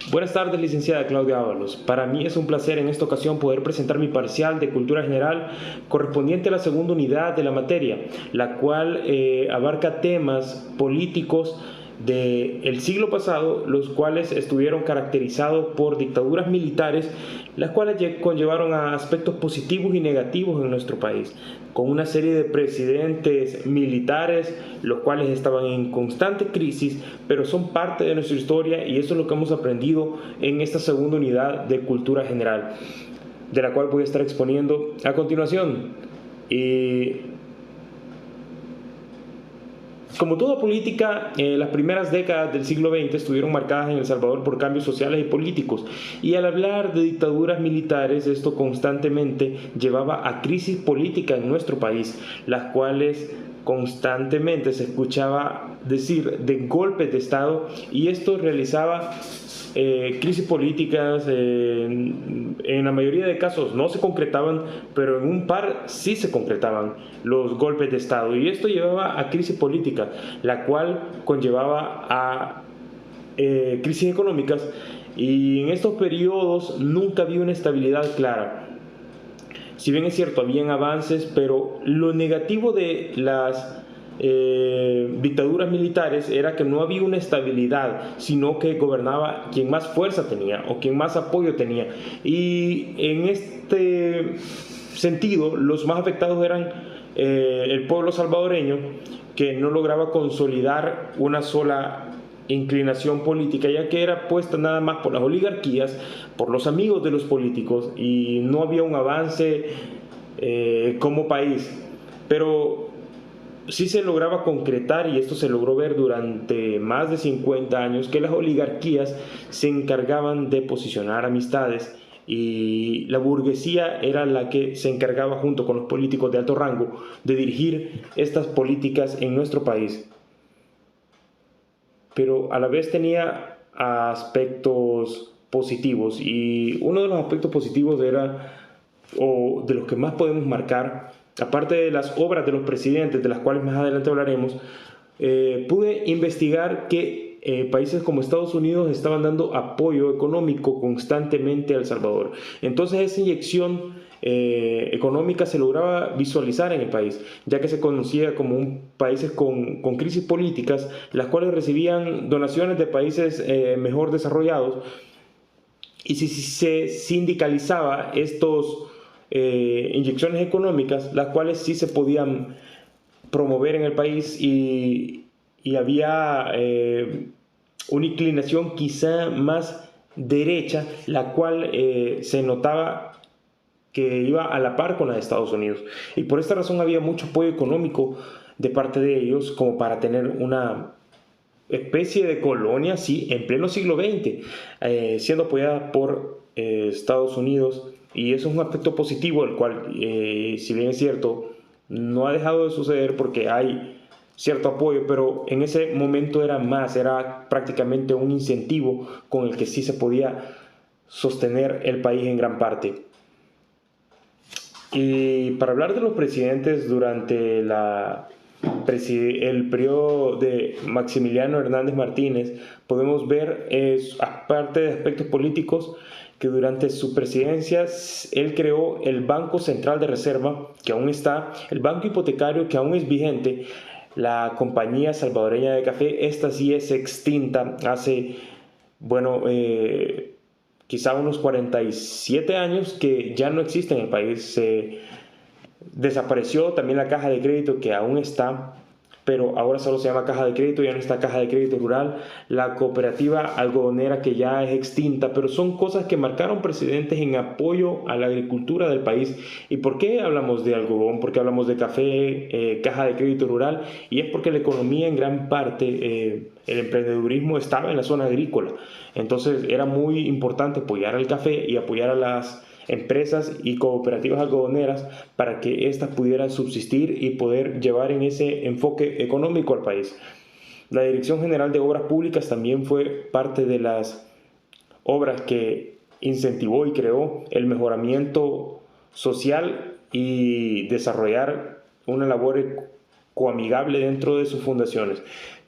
Buenas tardes, licenciada Claudia Ábalos. Para mí es un placer en esta ocasión poder presentar mi parcial de Cultura General correspondiente a la segunda unidad de la materia, la cual abarca temas políticos del siglo pasado, los cuales estuvieron caracterizados por dictaduras militares, las cuales conllevaron a aspectos positivos y negativos en nuestro país, con una serie de presidentes militares, los cuales estaban en constante crisis, pero son parte de nuestra historia y eso es lo que hemos aprendido en esta segunda unidad de Cultura General, de la cual voy a estar exponiendo a continuación. Como toda política, las primeras décadas del siglo XX estuvieron marcadas en El Salvador por cambios sociales y políticos, y al hablar de dictaduras militares, esto constantemente llevaba a crisis política en nuestro país, las cuales constantemente se escuchaba decir de golpes de Estado, y esto realizaba crisis políticas. En la mayoría de casos no se concretaban, pero en un par sí se concretaban los golpes de Estado, y esto llevaba a crisis política, la cual conllevaba a crisis económicas, y en estos periodos nunca había una estabilidad clara. Si bien es cierto, habían avances, pero lo negativo de las dictaduras militares era que no había una estabilidad, sino que gobernaba quien más fuerza tenía o quien más apoyo tenía. Y en este sentido, los más afectados eran el pueblo salvadoreño, que no lograba consolidar una sola inclinación política, ya que era puesta nada más por las oligarquías, por los amigos de los políticos, y no había un avance como país. Pero sí se lograba concretar, y esto se logró ver durante más de 50 años, que las oligarquías se encargaban de posicionar amistades, y la burguesía era la que se encargaba, junto con los políticos de alto rango, de dirigir estas políticas en nuestro país. Pero a la vez tenía aspectos positivos, y uno de los aspectos positivos era, o de los que más podemos marcar, aparte de las obras de los presidentes, de las cuales más adelante hablaremos, pude investigar que países como Estados Unidos estaban dando apoyo económico constantemente a El Salvador. Entonces esa inyección económica se lograba visualizar en el país, ya que se conocía como un países con crisis políticas, las cuales recibían donaciones de países mejor desarrollados, y si se sindicalizaba estos inyecciones económicas, las cuales sí se podían promover en el país, y había una inclinación quizá más derecha, la cual se notaba que iba a la par con la de Estados Unidos, y por esta razón había mucho apoyo económico de parte de ellos, como para tener una especie de colonia, sí, en pleno siglo XX, siendo apoyada por Estados Unidos. Y eso es un aspecto positivo, el cual, si bien es cierto, no ha dejado de suceder porque hay cierto apoyo, pero en ese momento era prácticamente un incentivo con el que sí se podía sostener el país en gran parte. Y para hablar de los presidentes durante el periodo de Maximiliano Hernández Martínez, podemos ver, aparte de aspectos políticos, que durante su presidencia él creó el Banco Central de Reserva, que aún está, el Banco Hipotecario, que aún es vigente, la Compañía Salvadoreña de Café, esta sí es extinta hace, bueno, quizá unos 47 años que ya no existe en el país. Se desapareció también la Caja de Crédito, que aún está, pero ahora solo se llama Caja de Crédito, ya no está Caja de Crédito Rural, la cooperativa algodonera, que ya es extinta. Pero son cosas que marcaron precedentes en apoyo a la agricultura del país. ¿Y por qué hablamos de algodón? ¿Por qué hablamos de café, Caja de Crédito Rural? Y es porque la economía, en gran parte, el emprendedurismo estaba en la zona agrícola. Entonces era muy importante apoyar al café y apoyar a las empresas y cooperativas algodoneras para que éstas pudieran subsistir y poder llevar en ese enfoque económico al país. La Dirección General de Obras Públicas también fue parte de las obras que incentivó y creó el mejoramiento social y desarrollar una labor coamigable dentro de sus fundaciones.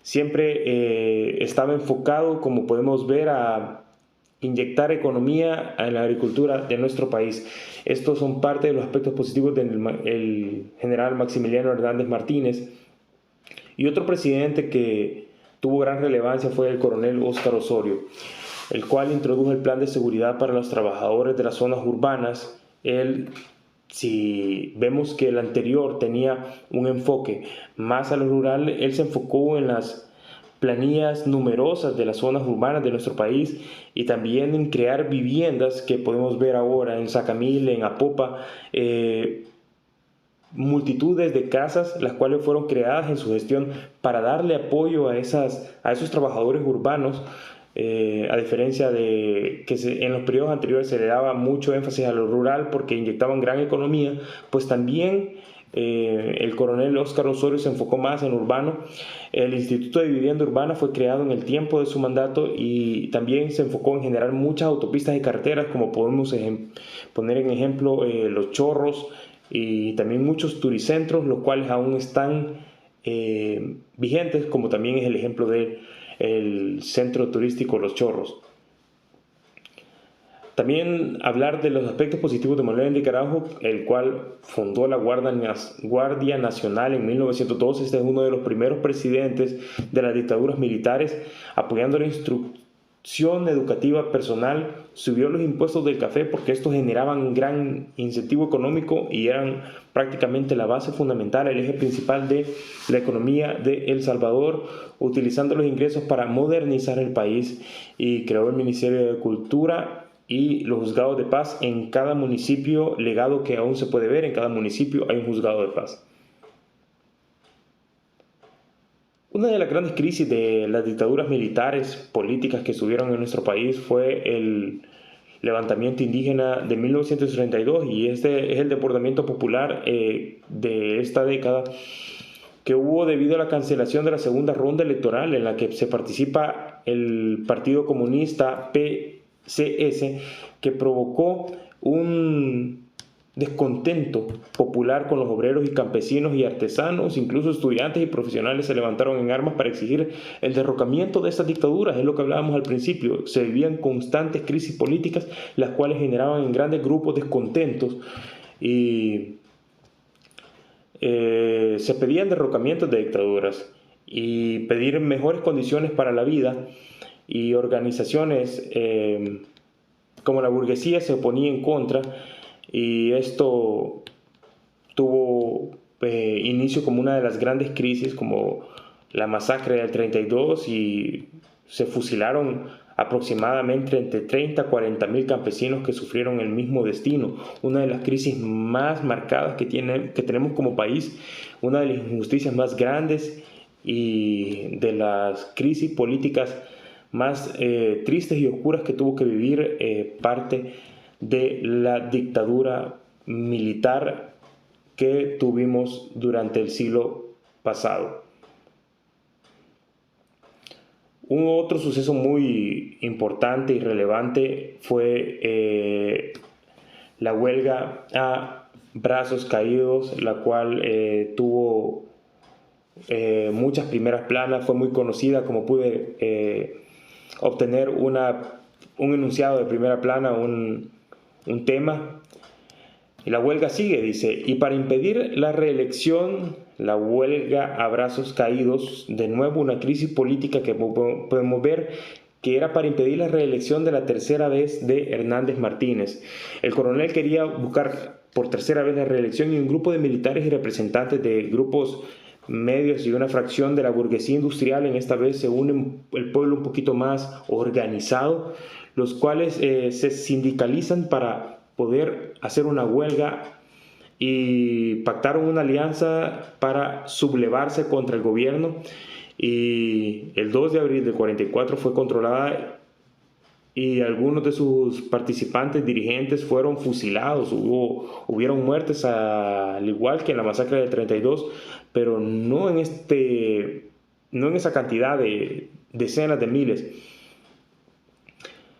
Siempre estaba enfocado, como podemos ver, a inyectar economía en la agricultura de nuestro país. Estos son parte de los aspectos positivos del general Maximiliano Hernández Martínez. Y otro presidente que tuvo gran relevancia fue el coronel Óscar Osorio, el cual introdujo el plan de seguridad para los trabajadores de las zonas urbanas. Si vemos que el anterior tenía un enfoque más a lo rural, él se enfocó en las planillas numerosas de las zonas urbanas de nuestro país y también en crear viviendas que podemos ver ahora en Sacamil, en Apopa, multitudes de casas las cuales fueron creadas en su gestión para darle apoyo a esos trabajadores urbanos, a diferencia de que en los periodos anteriores se le daba mucho énfasis a lo rural porque inyectaban gran economía, pues también el coronel Óscar Osorio se enfocó más en urbano. El Instituto de Vivienda Urbana fue creado en el tiempo de su mandato y también se enfocó en generar muchas autopistas y carreteras, como podemos poner en ejemplo Los Chorros y también muchos turicentros, los cuales aún están vigentes, como también es el ejemplo del centro turístico Los Chorros. También hablar de los aspectos positivos de Manuel Enrique Araujo, el cual fundó la Guardia Nacional en 1912. Este es uno de los primeros presidentes de las dictaduras militares, apoyando la instrucción educativa personal. Subió los impuestos del café porque estos generaban un gran incentivo económico y eran prácticamente la base fundamental, el eje principal de la economía de El Salvador, utilizando los ingresos para modernizar el país, y creó el Ministerio de Cultura y los juzgados de paz en cada municipio, legado que aún se puede ver. En cada municipio hay un juzgado de paz. Una de las grandes crisis de las dictaduras militares políticas que estuvieron en nuestro país fue el levantamiento indígena de 1932, y este es el desbordamiento popular de esta década que hubo debido a la cancelación de la segunda ronda electoral en la que se participa el Partido Comunista PCS, que provocó un descontento popular con los obreros y campesinos y artesanos. Incluso estudiantes y profesionales se levantaron en armas para exigir el derrocamiento de estas dictaduras. Es lo que hablábamos al principio. Se vivían constantes crisis políticas, las cuales generaban en grandes grupos descontentos, y se pedían derrocamientos de dictaduras y pedir mejores condiciones para la vida, y organizaciones como la burguesía se oponía en contra, y esto tuvo inicio como una de las grandes crisis, como la masacre del 32, y se fusilaron aproximadamente entre 30 a 40 mil campesinos que sufrieron el mismo destino. Una de las crisis más marcadas que tenemos como país, una de las injusticias más grandes y de las crisis políticas más tristes y oscuras que tuvo que vivir parte de la dictadura militar que tuvimos durante el siglo pasado. Un otro suceso muy importante y relevante fue la huelga a brazos caídos, la cual tuvo muchas primeras planas. Fue muy conocida, como pude obtener un enunciado de primera plana, un tema. Y la huelga sigue, dice: y para impedir la reelección, la huelga a brazos caídos, de nuevo una crisis política que podemos ver que era para impedir la reelección de la tercera vez de Hernández Martínez. El coronel quería buscar por tercera vez la reelección, y un grupo de militares y representantes de grupos medios y una fracción de la burguesía industrial, en esta vez se une el pueblo un poquito más organizado, los cuales se sindicalizan para poder hacer una huelga, y pactaron una alianza para sublevarse contra el gobierno, y el 2 de abril del 44 fue controlada, y algunos de sus participantes dirigentes fueron fusilados. Hubieron muertes al igual que en la masacre del 32, pero no en esa cantidad de decenas de miles.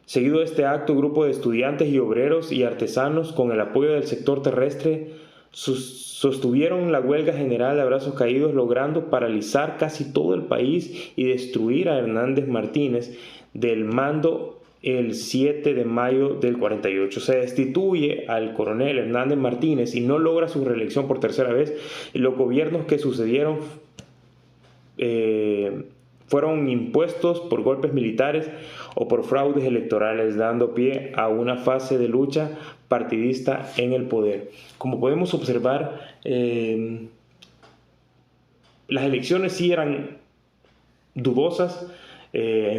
Seguido de este acto, un grupo de estudiantes y obreros y artesanos, con el apoyo del sector terrestre, sostuvieron la huelga general a brazos caídos, logrando paralizar casi todo el país y destruir a Hernández Martínez del mando el 7 de mayo del 48. Se destituye al coronel Hernández Martínez y no logra su reelección por tercera vez. Y los gobiernos que sucedieron fueron impuestos por golpes militares o por fraudes electorales, dando pie a una fase de lucha partidista en el poder. Como podemos observar, las elecciones sí eran dudosas,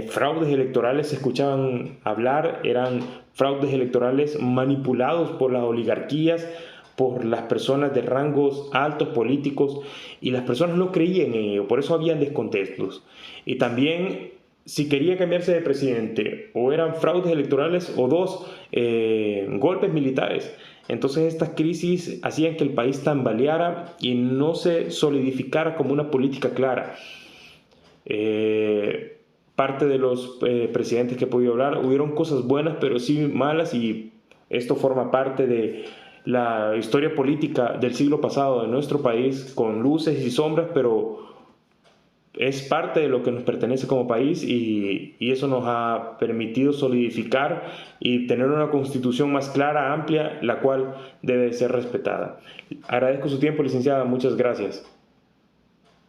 fraudes electorales se escuchaban hablar, eran fraudes electorales manipulados por las oligarquías, por las personas de rangos altos políticos, y las personas no creían en ello, por eso habían descontentos. Y también, si quería cambiarse de presidente, o eran fraudes electorales o dos, golpes militares. Entonces estas crisis hacían que el país tambaleara y no se solidificara como una política clara. Parte de los presidentes que he podido hablar, hubieron cosas buenas pero sí malas, y esto forma parte de la historia política del siglo pasado de nuestro país, con luces y sombras, pero es parte de lo que nos pertenece como país, y eso nos ha permitido solidificar y tener una constitución más clara, amplia, la cual debe ser respetada. Agradezco su tiempo, licenciada. Muchas gracias.